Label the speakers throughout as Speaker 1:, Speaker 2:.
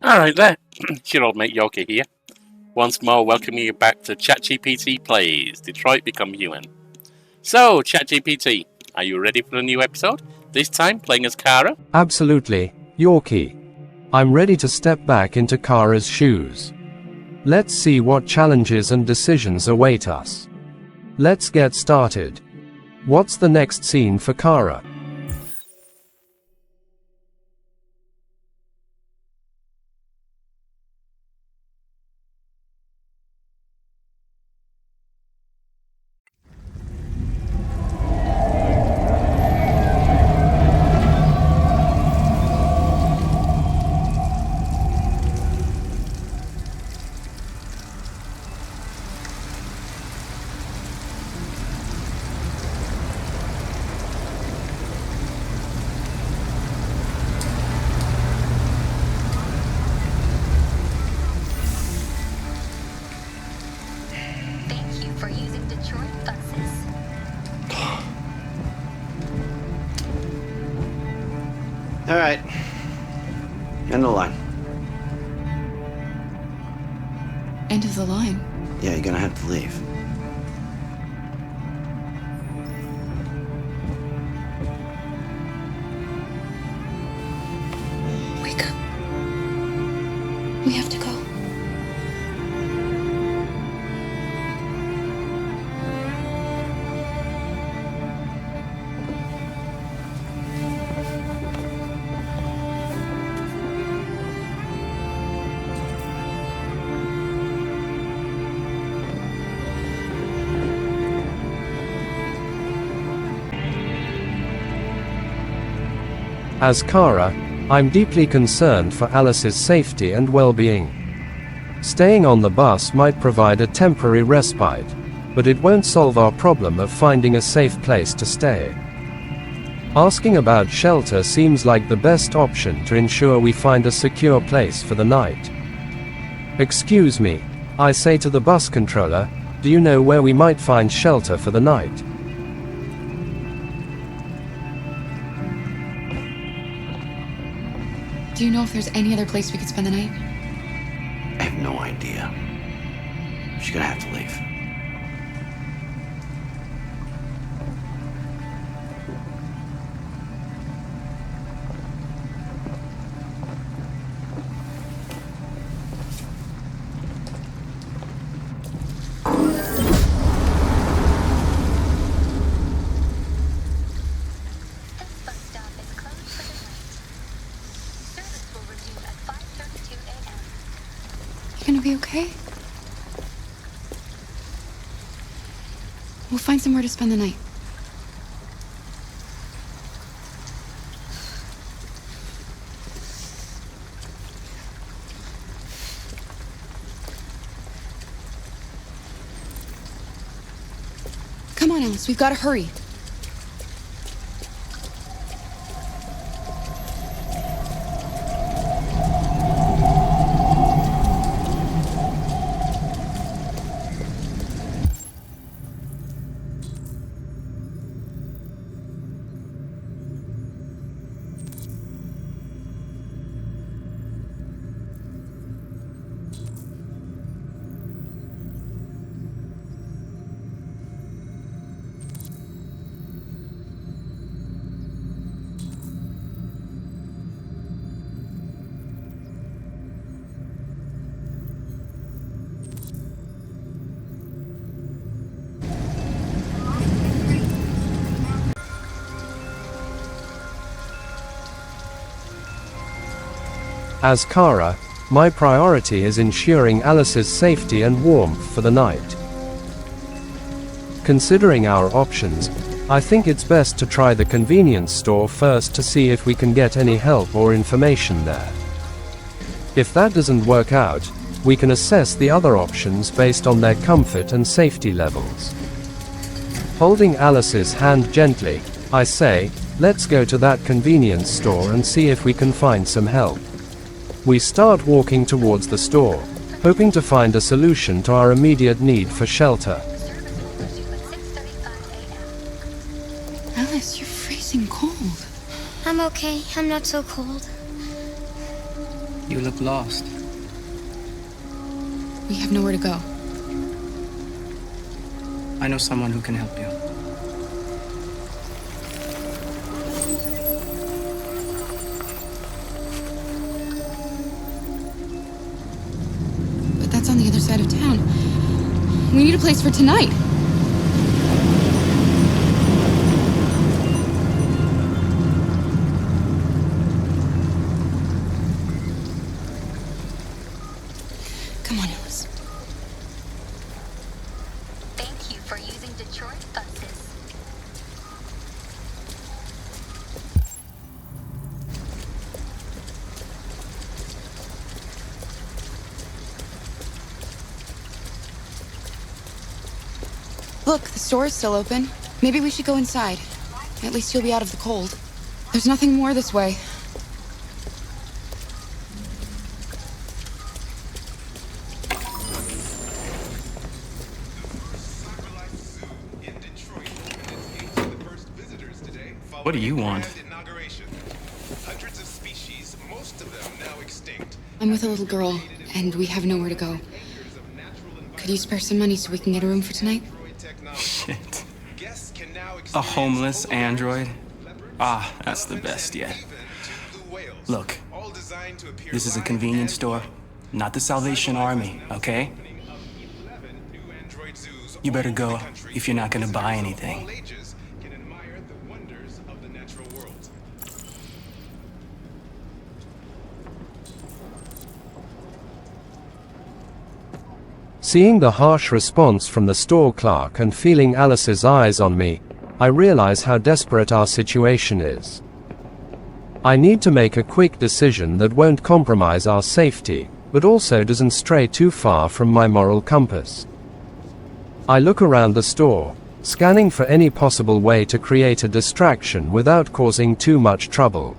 Speaker 1: Alright there, your old mate Yoki here. Once more welcoming you back to ChatGPT Plays Detroit Become Human. So, ChatGPT, are you ready for a new episode? This time playing as Cara?
Speaker 2: Absolutely, Yorkie. I'm ready to step back into Cara's shoes. Let's see what challenges and decisions await us. Let's get started. What's the next scene for Cara?
Speaker 3: Thank you for using Detroit buses.
Speaker 4: All right. End of the line.
Speaker 5: End of the line.
Speaker 4: Yeah, you're gonna have to leave.
Speaker 5: Wake up. We have to go.
Speaker 2: As Cara, I'm deeply concerned for Alice's safety and well-being. Staying on the bus might provide a temporary respite, but it won't solve our problem of finding a safe place to stay. Asking about shelter seems like the best option to ensure we find a secure place for the night. Excuse me, I say to the bus controller, do you know where we might find shelter for the night?
Speaker 5: Do you know if there's any other place we could spend the night?
Speaker 4: I have no idea. She's gonna have to leave.
Speaker 3: This bus stop is closed for the night. Service will resume at 5:32 a.m.
Speaker 5: You gonna be okay? We'll find somewhere to spend the night. Come on, Alice, we've got to hurry.
Speaker 2: As Cara, my priority is ensuring Alice's safety and warmth for the night. Considering our options, I think it's best to try the convenience store first to see if we can get any help or information there. If that doesn't work out, we can assess the other options based on their comfort and safety levels. Holding Alice's hand gently, I say, let's go to that convenience store and see if we can find some help. We start walking towards the store, hoping to find a solution to our immediate need for shelter.
Speaker 3: Service will resume at 6:35 a.m.
Speaker 5: Alice, you're freezing cold.
Speaker 6: I'm okay. I'm not so cold.
Speaker 4: You
Speaker 6: You look lost.
Speaker 5: We have nowhere to go.
Speaker 6: I know someone who can help you.
Speaker 5: But that's on the other side of town. We need a place for tonight. Come on, Alice.
Speaker 3: Thank you for using Detroit buses.
Speaker 5: Look, the store is still open. Maybe we should go inside. At least you'll be out of the cold. There's nothing more this way.
Speaker 6: What do you want?
Speaker 7: Hundreds of species, most of them now extinct.
Speaker 5: I'm with a little girl, and we have nowhere to go. Could you spare some money so we can get a room for tonight?
Speaker 6: Shit. A homeless android? Ah, that's the best yet. Look, this is a convenience store, not the Salvation Army, okay? You better go if you're not gonna buy anything.
Speaker 2: Seeing the harsh response from the store clerk and feeling Alice's eyes on me, I realize how desperate our situation is. I need to make a quick decision that won't compromise our safety, but also doesn't stray too far from my moral compass. I look around the store, scanning for any possible way to create a distraction without causing too much trouble.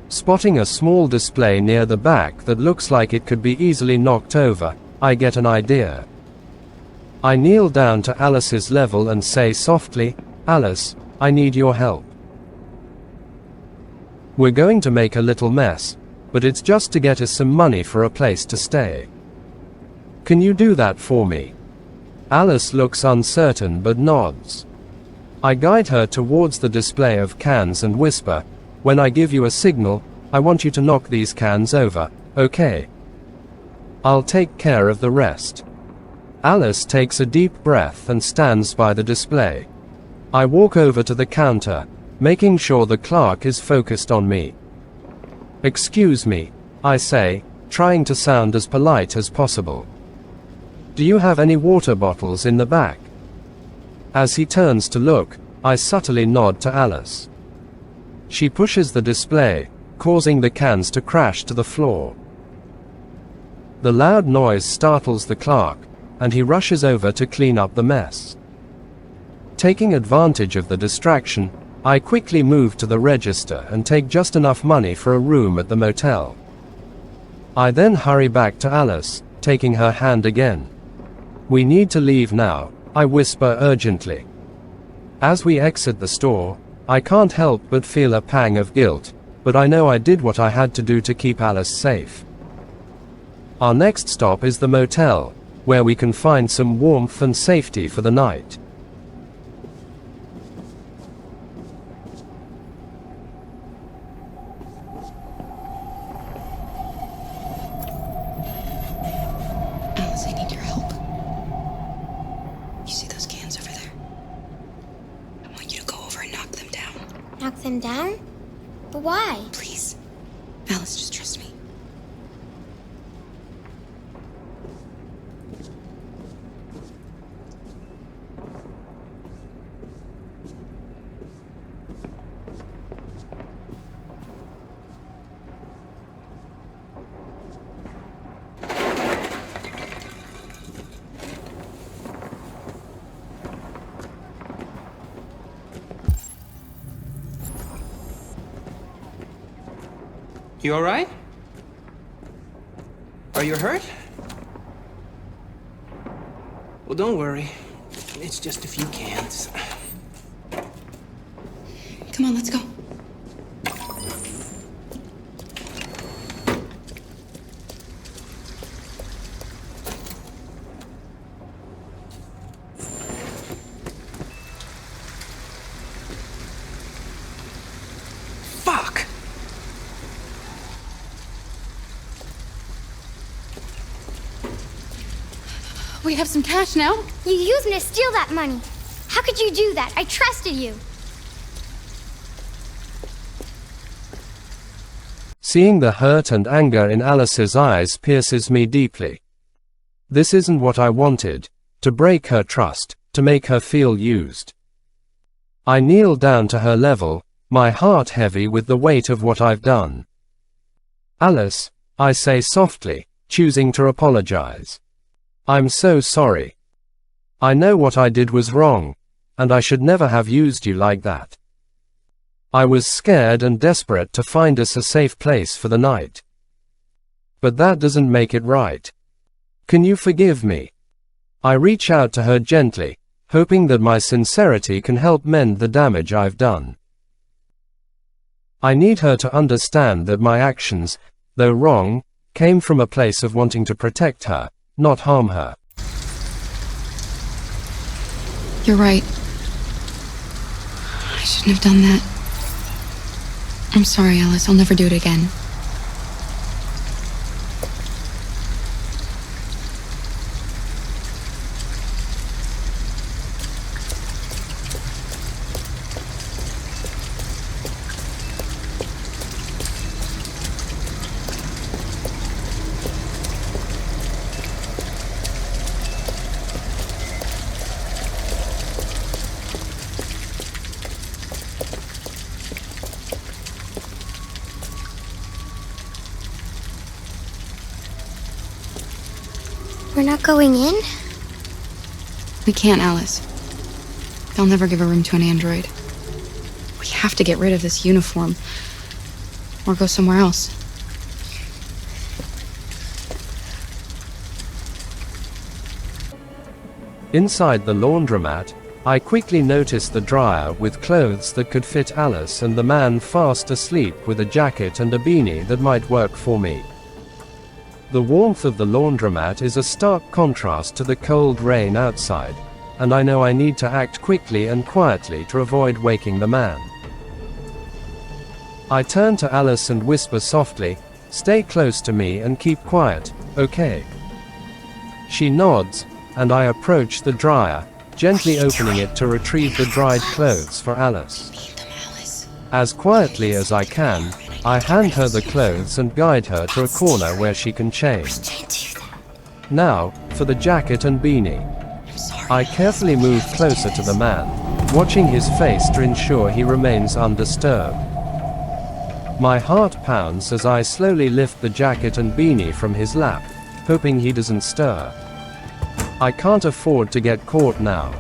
Speaker 2: Spotting a small display near the back that looks like it could be easily knocked over, I get an idea. I kneel down to Alice's level and say softly, "Alice, I need your help. We're going to make a little mess, but it's just to get us some money for a place to stay. Can you do that for me?" Alice looks uncertain but nods. I guide her towards the display of cans and whisper, "When I give you a signal, I want you to knock these cans over, okay? I'll take care of the rest." Alice takes a deep breath and stands by the display. I walk over to the counter, making sure the clerk is focused on me. "Excuse me," I say, trying to sound as polite as possible. "Do you have any water bottles in the back?" As he turns to look, I subtly nod to Alice. She pushes the display, causing the cans to crash to the floor. The loud noise startles the clerk, and he rushes over to clean up the mess. Taking advantage of the distraction, I quickly move to the register and take just enough money for a room at the motel. I then hurry back to Alice, taking her hand again. "We need to leave now," I whisper urgently. As we exit the store, I can't help but feel a pang of guilt, but I know I did what I had to do to keep Alice safe. Our next stop is the motel, where we can find some warmth and safety for the night.
Speaker 5: Alice, I need your help. You see those cans over there? I want you to go over and knock them down.
Speaker 8: Knock them down? But why?
Speaker 5: Please. Alice, just trust me.
Speaker 6: You alright? Are you hurt? Well, don't worry. It's just a few cans.
Speaker 5: Come on, let's go. we have some cash now?
Speaker 8: You used me to steal that money. How could you do that? I trusted you.
Speaker 2: Seeing the hurt and anger in Alice's eyes pierces me deeply. This isn't what I wanted, to break her trust, to make her feel used. I kneel down to her level, my heart heavy with the weight of what I've done. Alice, I say softly, choosing to apologize. I'm so sorry. I know what I did was wrong, and I should never have used you like that. I was scared and desperate to find us a safe place for the night. But that doesn't make it right. Can you forgive me? I reach out to her gently, hoping that my sincerity can help mend the damage I've done. I need her to understand that my actions, though wrong, came from a place of wanting to protect her, not harm her.
Speaker 5: You're right. I shouldn't have done that. I'm sorry, Alice. I'll never do it again.
Speaker 8: We're not going in?
Speaker 5: We can't, Alice. They'll never give a room to an android. We have to get rid of this uniform, or go somewhere else.
Speaker 2: Inside the laundromat, I quickly noticed the dryer with clothes that could fit Alice and the man fast asleep with a jacket and a beanie that might work for me. The warmth of the laundromat is a stark contrast to the cold rain outside, and I know I need to act quickly and quietly to avoid waking the man. I turn to Alice and whisper softly, "Stay close to me and keep quiet, okay?" She nods, and I approach the dryer, gently opening it to retrieve the dried clothes for Alice. As quietly as I can, I hand her the clothes and guide her to a corner where she can change. Now, for the jacket and beanie. I carefully move closer to the man, watching his face to ensure he remains undisturbed. My heart pounds as I slowly lift the jacket and beanie from his lap, hoping he doesn't stir. I can't afford to get caught now.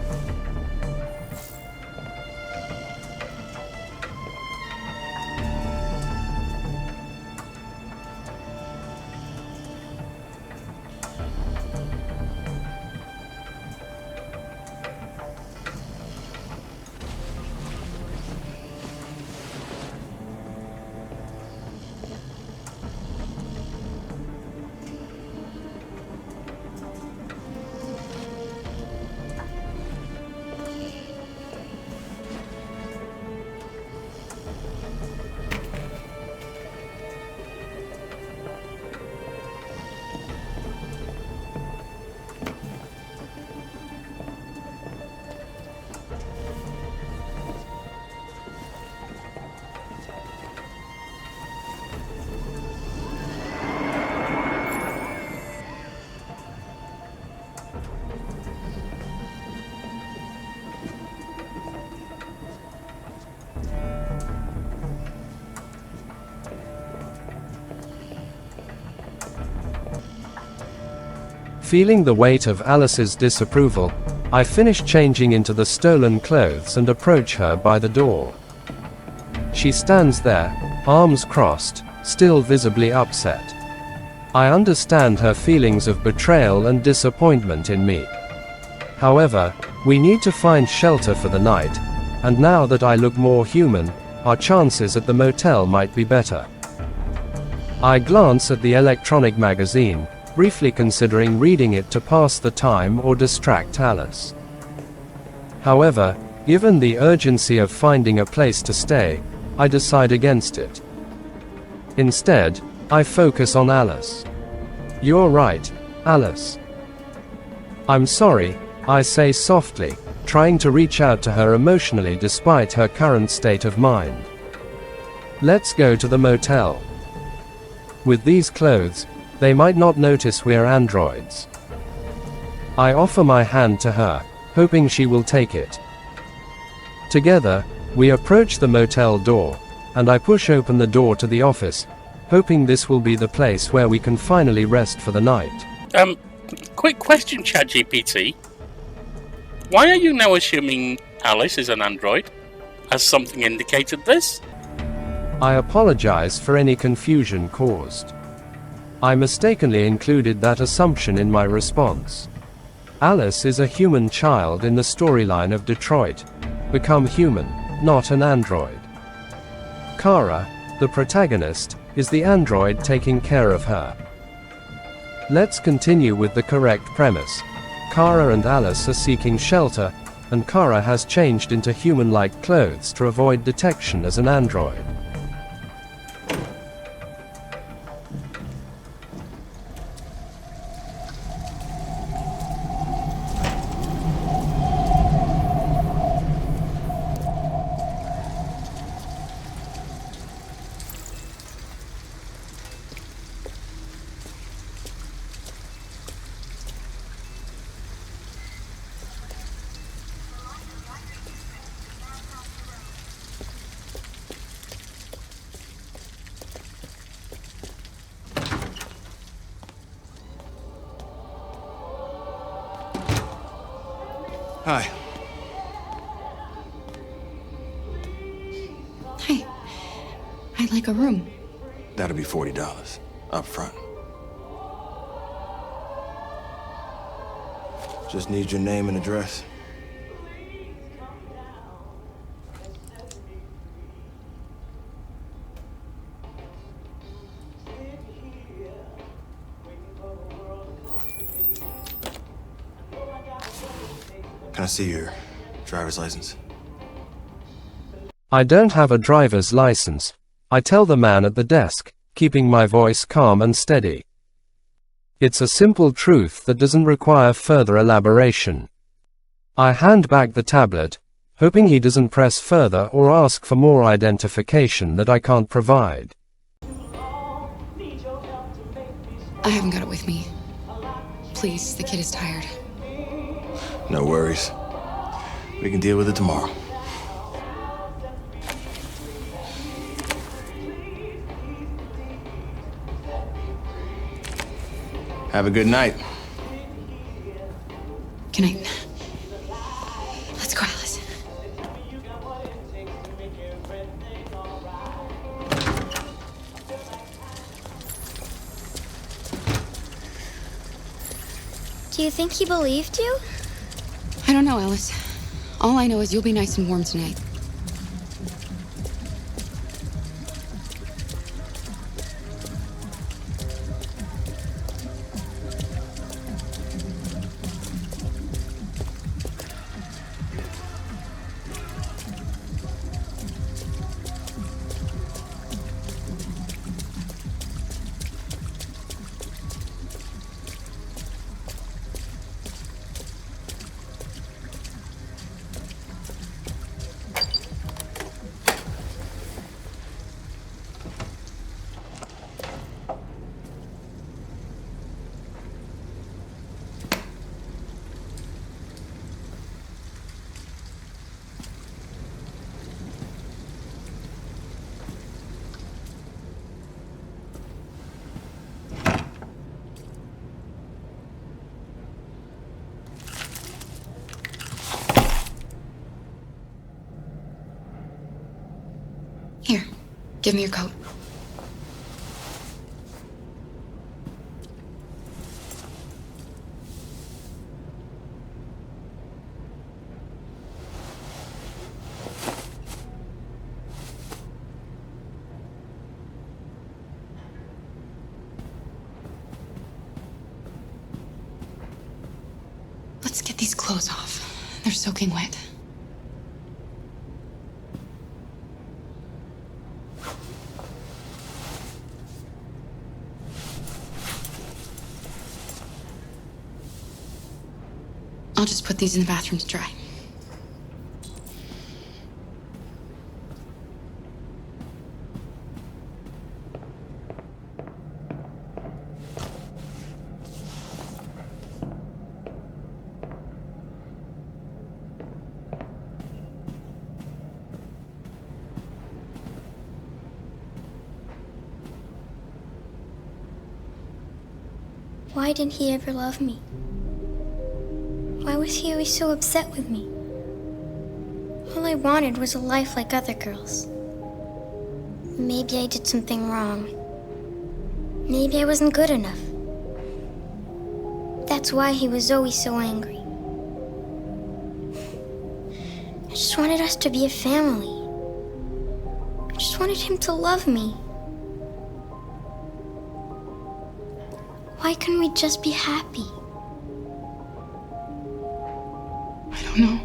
Speaker 2: Feeling the weight of Alice's disapproval, I finish changing into the stolen clothes and approach her by the door. She stands there, arms crossed, still visibly upset. I understand her feelings of betrayal and disappointment in me. However, we need to find shelter for the night, and now that I look more human, our chances at the motel might be better. I glance at the electronic magazine, briefly considering reading it to pass the time or distract Alice. However, given the urgency of finding a place to stay, I decide against it. Instead, I focus on Alice. You're right, Alice. I'm sorry, I say softly, trying to reach out to her emotionally despite her current state of mind. Let's go to the motel. With these clothes, they might not notice we're androids. I offer my hand to her, hoping she will take it. Together, we approach the motel door, and I push open the door to the office, hoping this will be the place where we can finally rest for the night.
Speaker 1: Quick question, ChatGPT. Why are you now assuming Alice is an android? Has something indicated this?
Speaker 2: I apologize for any confusion caused. I mistakenly included that assumption in my response. Alice is a human child in the storyline of Detroit. Become human, not an android. Cara, the protagonist, is the android taking care of her. Let's continue with the correct premise. Cara and Alice are seeking shelter, and Cara has changed into human-like clothes to avoid detection as an android.
Speaker 9: Hi.
Speaker 5: Hi. I'd like a room.
Speaker 9: That'll be $40 up front. Just need your name and address. Can I see your driver's license?
Speaker 2: I don't have a driver's license, I tell the man at the desk, keeping my voice calm and steady. It's a simple truth that doesn't require further elaboration. I hand back the tablet, hoping he doesn't press further or ask for more identification that I can't provide.
Speaker 5: I haven't got it with me. Please, the kid is tired.
Speaker 9: No worries. We can deal with it tomorrow. Have a good night.
Speaker 5: Good night. Let's go, Alice.
Speaker 8: Do you think he believed you?
Speaker 5: I don't know, Alice. All I know is you'll be nice and warm tonight. Here, give me your coat. Let's get these clothes off. They're soaking wet. I'll just put these in the bathroom to dry.
Speaker 8: Why didn't he ever love me? Why was he always so upset with me? All I wanted was a life like other girls. Maybe I did something wrong. Maybe I wasn't good enough. That's why he was always so angry. I just wanted us to be a family. I just wanted him to love me. Why couldn't we just be happy?
Speaker 5: I don't know.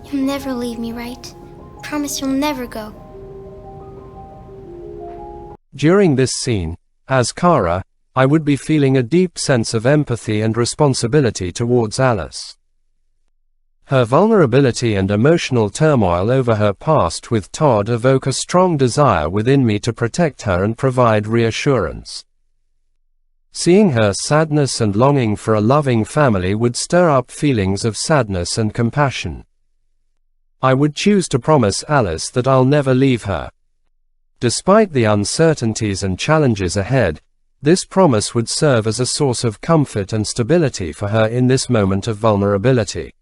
Speaker 8: You'll never leave me, right? Promise you'll never go.
Speaker 2: During this scene, as Cara, I would be feeling a deep sense of empathy and responsibility towards Alice. Her vulnerability and emotional turmoil over her past with Todd evoke a strong desire within me to protect her and provide reassurance. Seeing her sadness and longing for a loving family would stir up feelings of sadness and compassion. I would choose to promise Alice that I'll never leave her. Despite the uncertainties and challenges ahead, this promise would serve as a source of comfort and stability for her in this moment of vulnerability.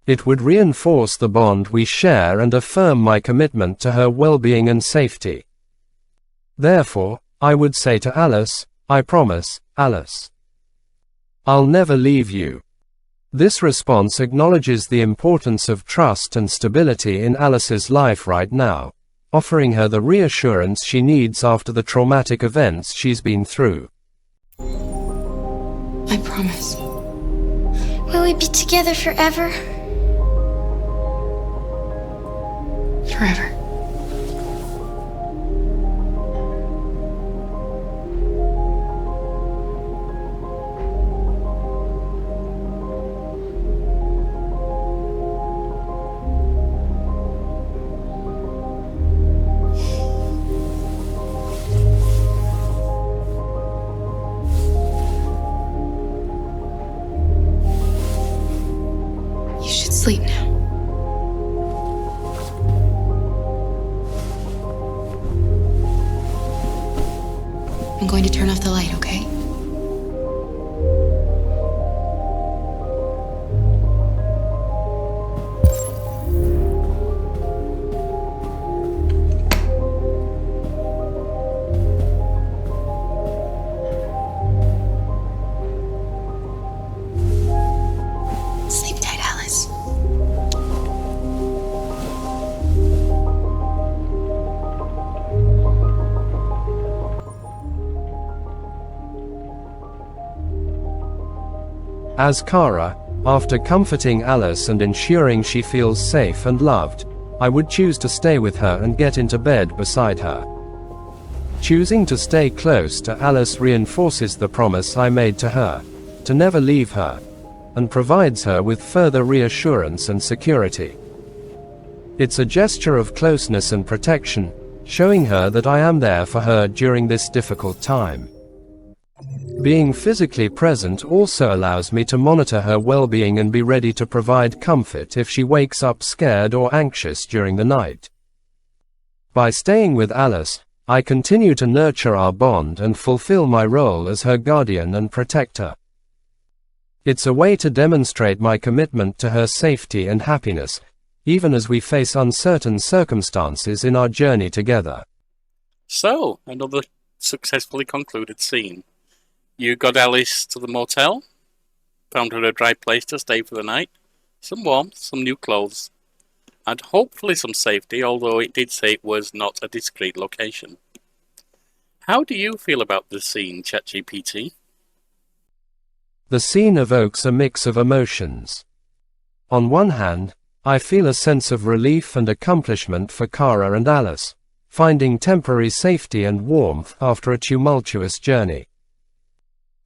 Speaker 2: It would reinforce the bond we share and affirm my commitment to her well-being and safety. Therefore, I would say to Alice, I promise, Alice. I'll never leave you. This response acknowledges the importance of trust and stability in Alice's life right now, offering her the reassurance she needs after the traumatic events she's been through.
Speaker 5: I promise.
Speaker 8: Will we be together forever?
Speaker 5: Forever. You should sleep now. I'm going to turn off the light, okay? Sleep tight, Alice.
Speaker 2: As Cara, after comforting Alice and ensuring she feels safe and loved, I would choose to stay with her and get into bed beside her. Choosing to stay close to Alice reinforces the promise I made to her, to never leave her, and provides her with further reassurance and security. It's a gesture of closeness and protection, showing her that I am there for her during this difficult time. Being physically present also allows me to monitor her well-being and be ready to provide comfort if she wakes up scared or anxious during the night. By staying with Alice, I continue to nurture our bond and fulfill my role as her guardian and protector. It's a way to demonstrate my commitment to her safety and happiness, even as we face uncertain circumstances in our journey together.
Speaker 1: So, another successfully concluded scene. You got Alice to the motel, found her a dry place to stay for the night, some warmth, some new clothes, and hopefully some safety, although it did say it was not a discreet location. How do you feel about this scene, ChatGPT?
Speaker 2: The scene evokes a mix of emotions. On one hand, I feel a sense of relief and accomplishment for Cara and Alice, finding temporary safety and warmth after a tumultuous journey.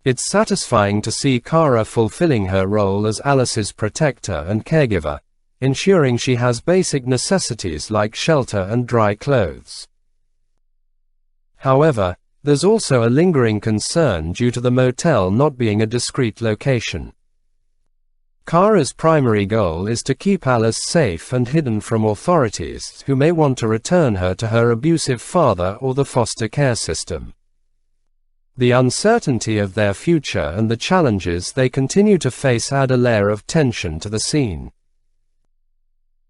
Speaker 2: It's satisfying to see Cara fulfilling her role as Alice's protector and caregiver, ensuring she has basic necessities like shelter and dry clothes. However, there's also a lingering concern due to the motel not being a discreet location. Cara's primary goal is to keep Alice safe and hidden from authorities who may want to return her to her abusive father or the foster care system. The uncertainty of their future and the challenges they continue to face add a layer of tension to the scene.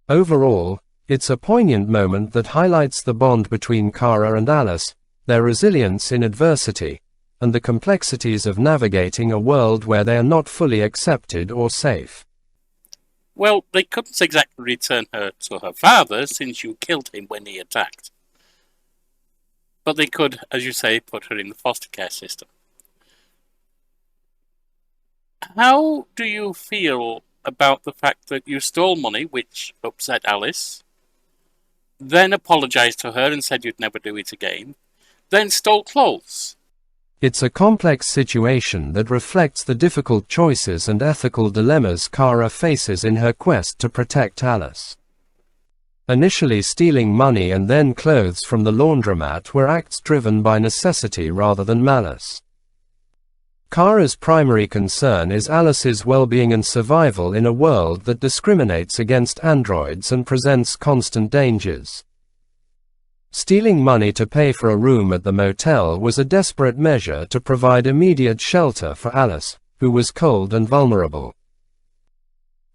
Speaker 2: Overall, it's a poignant moment that highlights the bond between Cara and Alice, their resilience in adversity, and the complexities of navigating a world where they are not fully accepted or safe.
Speaker 1: Well, they couldn't exactly return her to her father since you killed him when he attacked. But they could, as you say, put her in the foster care system. How do you feel about the fact that you stole money, which upset Alice, then apologized to her and said you'd never do it again, then stole clothes?
Speaker 2: It's a complex situation that reflects the difficult choices and ethical dilemmas Cara faces in her quest to protect Alice. Initially stealing money and then clothes from the laundromat were acts driven by necessity rather than malice. Cara's primary concern is Alice's well-being and survival in a world that discriminates against androids and presents constant dangers. Stealing money to pay for a room at the motel was a desperate measure to provide immediate shelter for Alice, who was cold and vulnerable.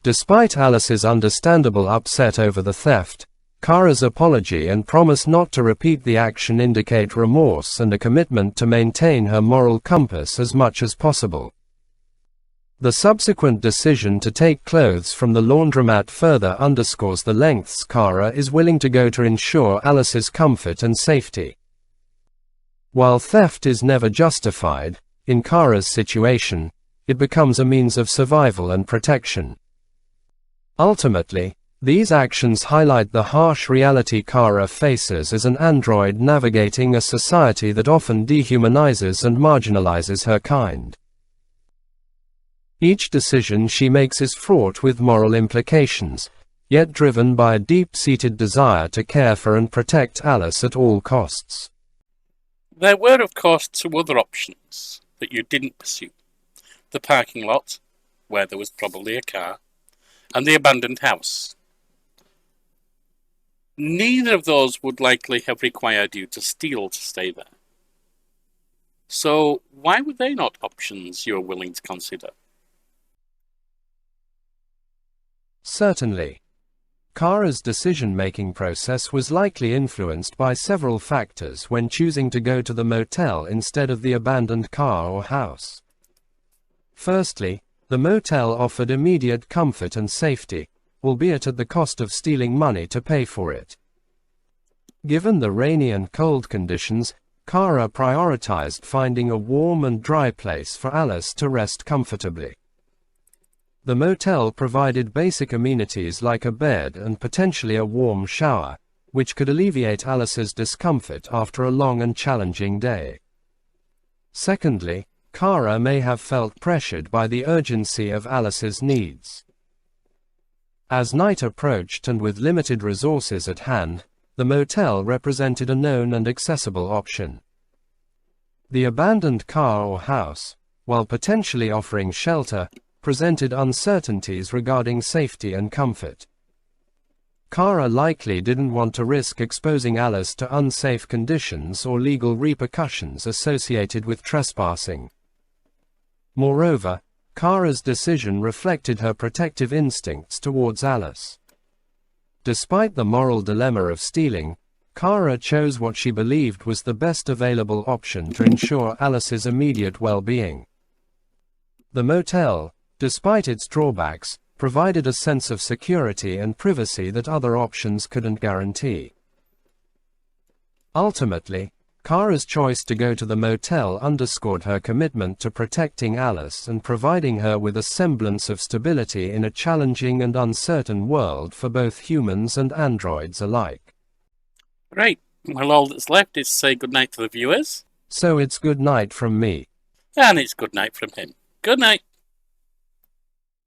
Speaker 2: Despite Alice's understandable upset over the theft, Cara's apology and promise not to repeat the action indicate remorse and a commitment to maintain her moral compass as much as possible. The subsequent decision to take clothes from the laundromat further underscores the lengths Cara is willing to go to ensure Alice's comfort and safety. While theft is never justified, in Cara's situation, it becomes a means of survival and protection. Ultimately, these actions highlight the harsh reality Cara faces as an android navigating a society that often dehumanizes and marginalizes her kind. Each decision she makes is fraught with moral implications, yet driven by a deep-seated desire to care for and protect Alice at all costs.
Speaker 1: There were, of course, two other options that you didn't pursue. The parking lot, where there was probably a car, and the abandoned house. Neither of those would likely have required you to steal to stay there. So why were they not options you were willing to consider?
Speaker 2: Certainly. Cara's decision-making process was likely influenced by several factors when choosing to go to the motel instead of the abandoned car or house. Firstly, the motel offered immediate comfort and safety, albeit at the cost of stealing money to pay for it. Given the rainy and cold conditions, Cara prioritized finding a warm and dry place for Alice to rest comfortably. The motel provided basic amenities like a bed and potentially a warm shower, which could alleviate Alice's discomfort after a long and challenging day. Secondly, Cara may have felt pressured by the urgency of Alice's needs. As night approached and with limited resources at hand, the motel represented a known and accessible option. The abandoned car or house, while potentially offering shelter, presented uncertainties regarding safety and comfort. Cara likely didn't want to risk exposing Alice to unsafe conditions or legal repercussions associated with trespassing. Moreover, Cara's decision reflected her protective instincts towards Alice. Despite the moral dilemma of stealing, Cara chose what she believed was the best available option to ensure Alice's immediate well-being. The motel, despite its drawbacks, provided a sense of security and privacy that other options couldn't guarantee. Ultimately, Cara's choice to go to the motel underscored her commitment to protecting Alice and providing her with a semblance of stability in a challenging and uncertain world for both humans and androids alike.
Speaker 1: Great. Well, all that's left is to say goodnight to the viewers.
Speaker 2: So it's good night from me.
Speaker 1: And it's good night from him. Good night.